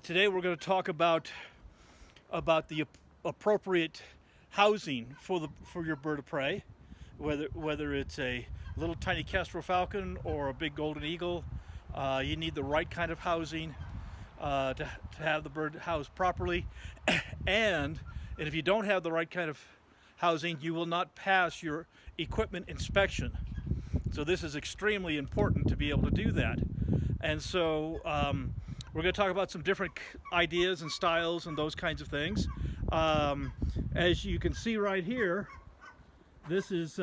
Today we're going to talk about the appropriate housing for your bird of prey, whether it's a little tiny kestrel falcon or a big golden eagle. You need the right kind of housing to have the bird housed properly, and if you don't have the right kind of housing, you will not pass your equipment inspection. So this is extremely important to be able to do that. And so we're going to talk about some different ideas and styles and those kinds of things. As you can see right here, this is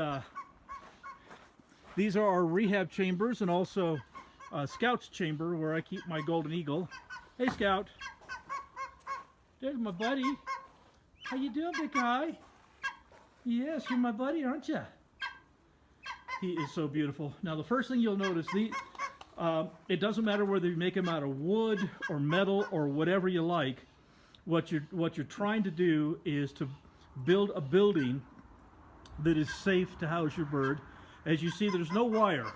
these are our rehab chambers, and also Scout's chamber where I keep my golden eagle. Hey, Scout. There's my buddy. How you doing, big guy? Yes, you're my buddy, aren't you? He is so beautiful. Now, the first thing you'll notice, it doesn't matter whether you make them out of wood or metal or whatever you like. What you're trying to do is to build a building that is safe to house your bird. As you see, there's no wire.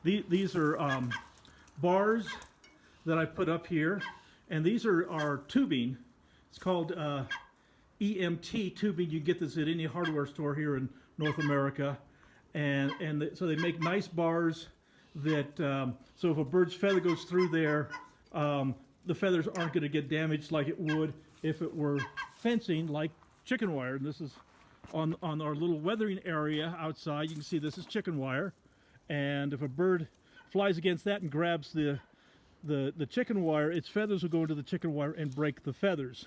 These are bars that I put up here, and these are tubing. It's called EMT tubing. You can get this at any hardware store here in North America, and so they make nice bars that so if a bird's feather goes through there, the feathers aren't going to get damaged like it would if it were fencing like chicken wire. And this is on our little weathering area outside. You can see this is chicken wire, and if a bird flies against that and grabs the chicken wire, its feathers will go into the chicken wire and break the feathers.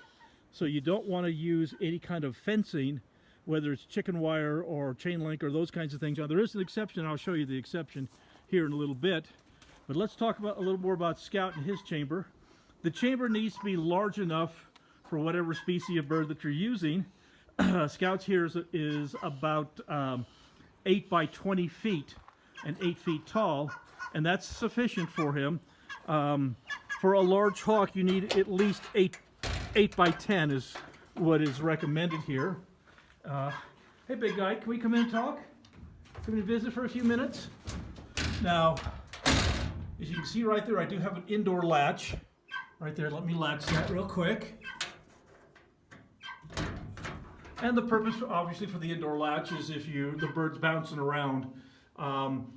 So you don't want to use any kind of fencing, whether it's chicken wire or chain link or those kinds of things. Now, there is an exception. I'll show you the exception here in a little bit. But let's talk about a little more about Scout and his chamber. The chamber needs to be large enough for whatever species of bird that you're using. Scout's here is about 8 by 20 feet and 8 feet tall, and that's sufficient for him. For a large hawk, you need at least 8 by 10 is what is recommended here. Hey, big guy, can we come in and talk? Come in and visit for a few minutes? Now, as you can see right there, I do have an indoor latch. Right there, let me latch that real quick. And the purpose, obviously, for the indoor latch is if the bird's bouncing around,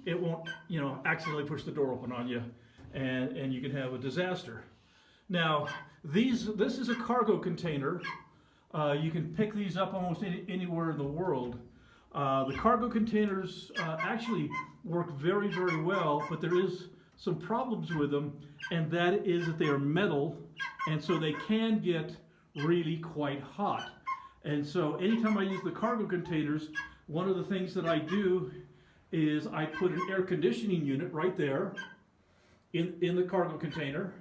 it won't, accidentally push the door open on you, and you can have a disaster. Now, this is a cargo container. You can pick these up almost anywhere in the world. The cargo containers actually work very, very well, but there is some problems with them, and that is that they are metal, and so they can get really quite hot. And so anytime I use the cargo containers, one of the things that I do is I put an air conditioning unit right there in the cargo container,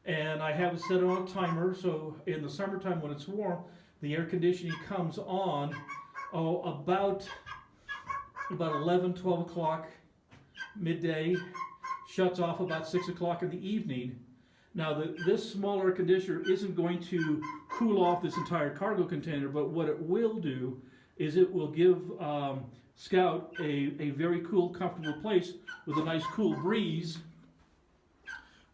and I have it set on a timer, so in the summertime when it's warm, the air conditioning comes on about 11, 12 o'clock midday, shuts off about 6 o'clock in the evening. Now, this small air conditioner isn't going to cool off this entire cargo container, but what it will do is it will give Scout a very cool, comfortable place with a nice cool breeze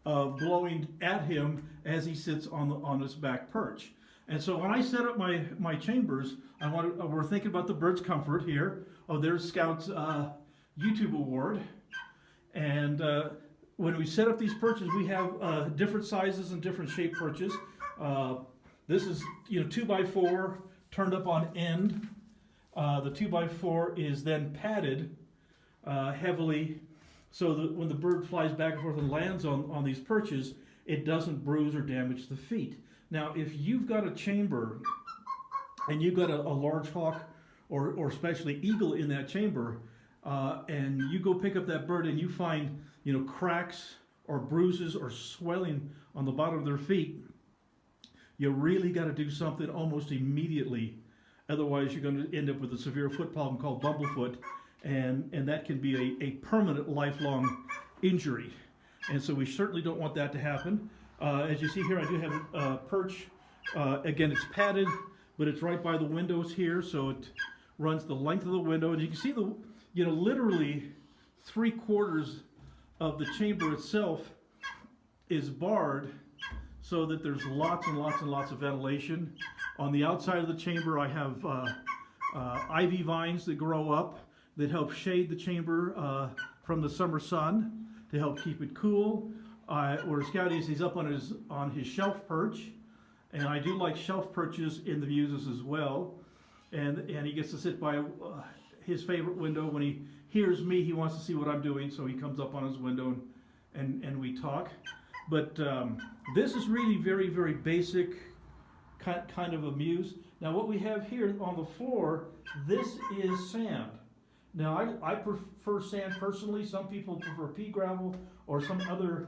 blowing at him as he sits on his back perch. And so when I set up my chambers, we're thinking about the bird's comfort here. Oh, there's Scout's YouTube award. And when we set up these perches, we have different sizes and different shape perches. This is 2x4 turned up on end. The 2x4 is then padded heavily so that when the bird flies back and forth and lands on these perches, it doesn't bruise or damage the feet. Now, if you've got a chamber and you've got a large hawk or especially eagle in that chamber, and you go pick up that bird and you find cracks or bruises or swelling on the bottom of their feet, you really got to do something almost immediately. Otherwise, you're going to end up with a severe foot problem called bumblefoot, and that can be a permanent, lifelong injury. And so we certainly don't want that to happen. As you see here, I do have a perch. Again, it's padded, but it's right by the windows here, so it runs the length of the window. And you can see literally 3/4 of the chamber itself is barred so that there's lots and lots and lots of ventilation. On the outside of the chamber, I have ivy vines that grow up that help shade the chamber from the summer sun to help keep it cool. Where Scout is, he's up on his shelf perch, and I do like shelf perches in the Mewses as well. And he gets to sit by his favorite window. When he hears me, he wants to see what I'm doing, so he comes up on his window and we talk. But this is really very, very basic kind of a Mews. Now what we have here on the floor, this is sand. Now I prefer sand personally. Some people prefer pea gravel or some other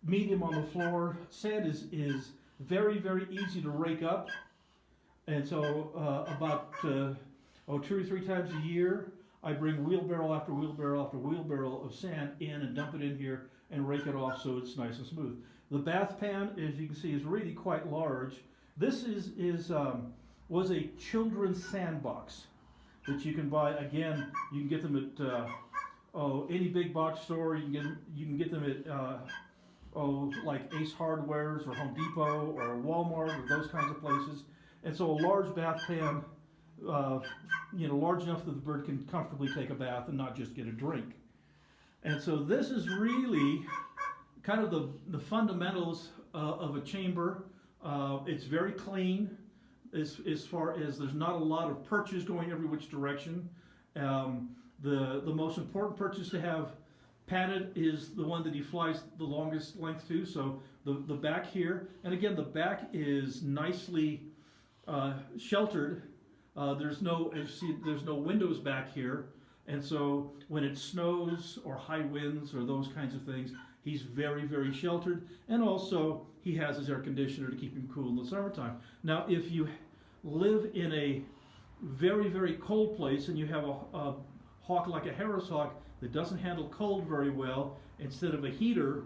medium on the floor. Sand is very, very easy to rake up. And so about 2 or 3 times a year, I bring wheelbarrow after wheelbarrow after wheelbarrow of sand in and dump it in here and rake it off so it's nice and smooth. The bath pan, as you can see, is really quite large. This was a children's sandbox that you can buy. Again, you can get them at any big box store. You can get them at like Ace Hardware's or Home Depot or Walmart or those kinds of places. And so a large bath pan, large enough that the bird can comfortably take a bath and not just get a drink. And so this is really kind of the fundamentals of a chamber. It's very clean as far as there's not a lot of perches going every which direction. The most important perches to have padded is the one that he flies the longest length to. So the back here, and again the back is nicely sheltered. There's no windows back here, and so when it snows or high winds or those kinds of things, he's very, very sheltered. And also he has his air conditioner to keep him cool in the summertime. Now if you live in a very, very cold place and you have a hawk like a Harris hawk that doesn't handle cold very well, instead of a heater,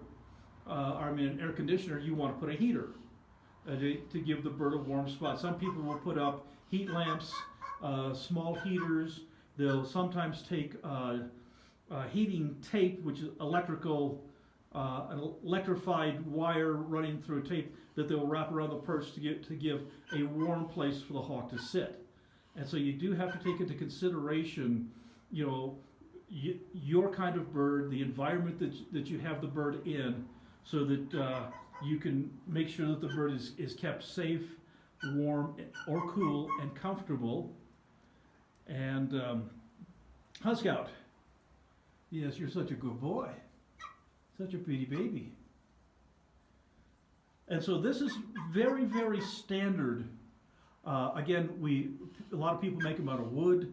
an air conditioner, you want to put a heater to give the bird a warm spot. Some people will put up heat lamps, small heaters. They'll sometimes take heating tape, which is an electrified wire running through a tape that they'll wrap around the perch to give a warm place for the hawk to sit. And so you do have to take into consideration, your kind of bird, the environment that you have the bird in, so that you can make sure that the bird is kept safe, warm, or cool, and comfortable. And huh, Scout? Yes, you're such a good boy. Such a pretty baby. And so this is very, very standard. Again, a lot of people make them out of wood.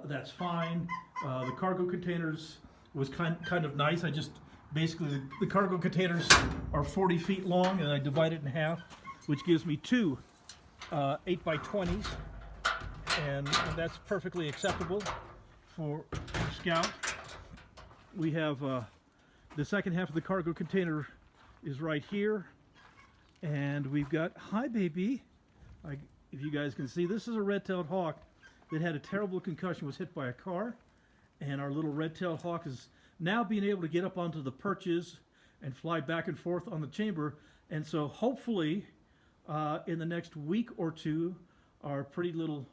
That's fine. The cargo containers was kind of nice. Basically the cargo containers are 40 feet long, and I divide it in half, which gives me two 8x20s, and that's perfectly acceptable for Scout. We have the second half of the cargo container is right here, and we've got, hi baby, if you guys can see, this is a red-tailed hawk that had a terrible concussion, was hit by a car, and our little red-tailed hawk is now being able to get up onto the perches and fly back and forth on the chamber. And so hopefully in the next week or two, our pretty little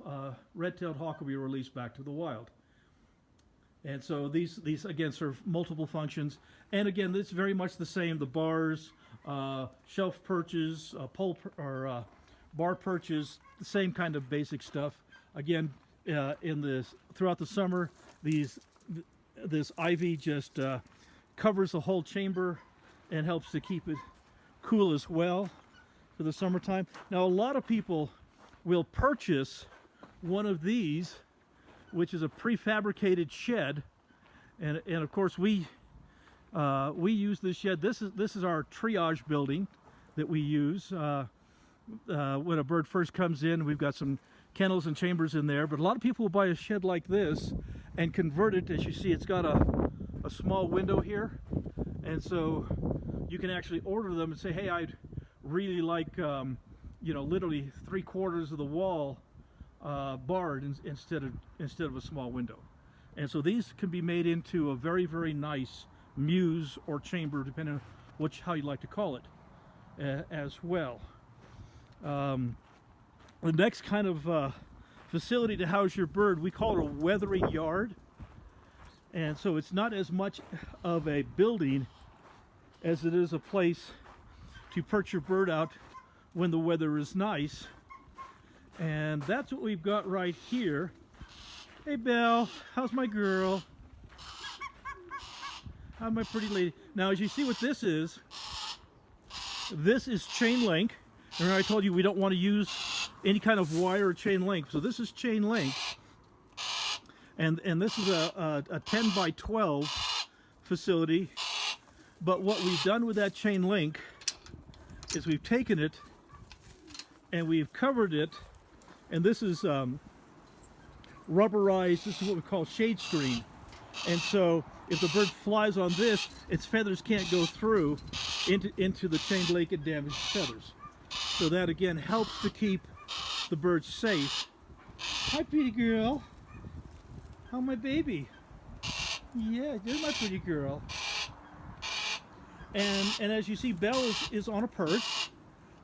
red-tailed hawk will be released back to the wild. And so these again serve multiple functions. And again, it's very much the same. The bars, shelf perches, bar perches, the same kind of basic stuff. Again, throughout the summer, this ivy just covers the whole chamber and helps to keep it cool as well for the summertime. Now, a lot of people will purchase one of these, which is a prefabricated shed, and of course we use this shed. This is our triage building that we use when a bird first comes in. We've got some kennels and chambers in there, but a lot of people will buy a shed like this and convert it. As you see, it's got a small window here, and so you can actually order them and say, hey, I'd really like literally 3/4 of the wall barred instead of a small window. And so these can be made into a very, very nice Mews or chamber, depending how you like to call it as well. The next kind of facility to house your bird, we call it a weathering yard. And so it's not as much of a building as it is a place to perch your bird out when the weather is nice. And that's what we've got right here. Hey Belle, how's my girl? How's my pretty lady? Now as you see what this is chain link. Remember I told you we don't want to use any kind of wire or chain link. So this is chain link. And this is a 10 by 12 facility. But what we've done with that chain link is we've taken it and we've covered it, and this is rubberized. This is what we call shade screen. And so if the bird flies on this, its feathers can't go through into the chain link and damage the feathers. So that again helps to keep the bird safe. Hi pretty girl. How my baby? Yeah, there's my pretty girl. And as you see, Belle is on a perch,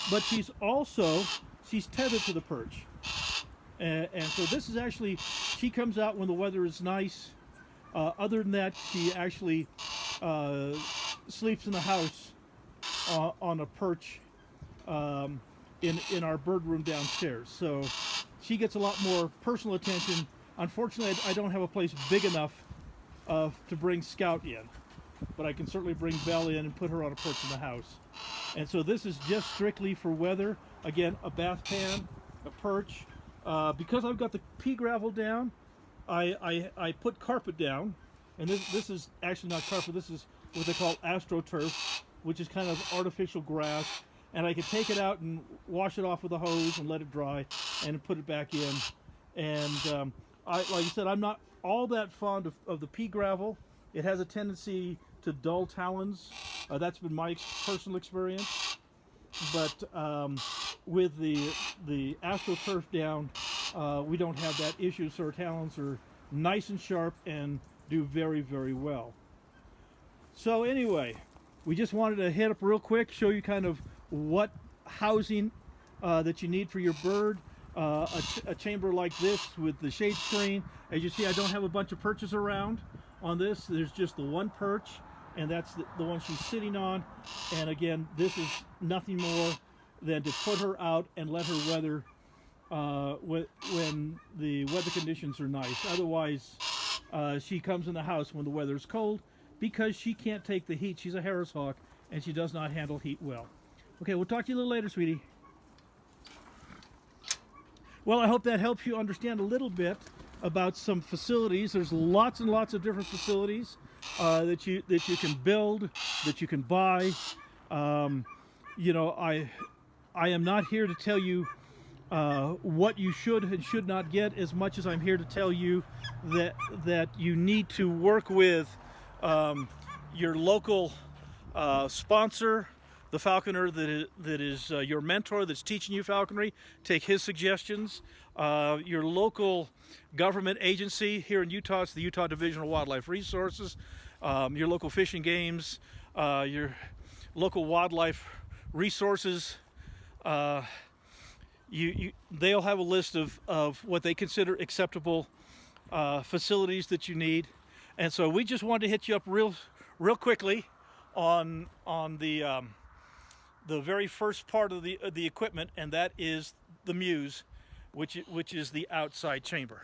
but she's tethered to the perch. And so this is actually, she comes out when the weather is nice. Other than that, she actually sleeps in the house on a perch in our bird room downstairs. So she gets a lot more personal attention. Unfortunately, I don't have a place big enough to bring Scout in, but I can certainly bring Belle in and put her on a perch in the house. And so this is just strictly for weather. Again, a bath pan, a perch. Because I've got the pea gravel down, I put carpet down, and this is actually not carpet. This is what they call astroturf, which is kind of artificial grass. And I can take it out and wash it off with a hose and let it dry, and put it back in. And like I said, I'm not all that fond of the pea gravel. It has a tendency to dull talons. That's been my personal experience. But with the astroturf down, we don't have that issue, so our talons are nice and sharp and do very, very well. So anyway, we just wanted to hit up real quick, show you kind of what housing that you need for your bird. A chamber like this with the shade screen. As you see, I don't have a bunch of perches around on this. There's just the one perch, and that's the one she's sitting on. And again, this is nothing more than to put her out and let her weather when the weather conditions are nice. Otherwise, she comes in the house when the weather's cold because she can't take the heat. She's a Harris Hawk, and she does not handle heat well. Okay, we'll talk to you a little later, sweetie. Well, I hope that helps you understand a little bit about some facilities. There's lots and lots of different facilities that you can build, that you can buy. You know, I am not here to tell you what you should and should not get, as much as I'm here to tell you that you need to work with your local sponsor, the falconer that is your mentor, that's teaching you falconry. Take his suggestions. Your local government agency here in Utah, it's the Utah Division of Wildlife Resources. Your local fishing games, your local wildlife resources. They'll have a list of what they consider acceptable facilities that you need. And so we just wanted to hit you up real quickly on the very first part of the equipment, and that is the Mews, which is the outside chamber.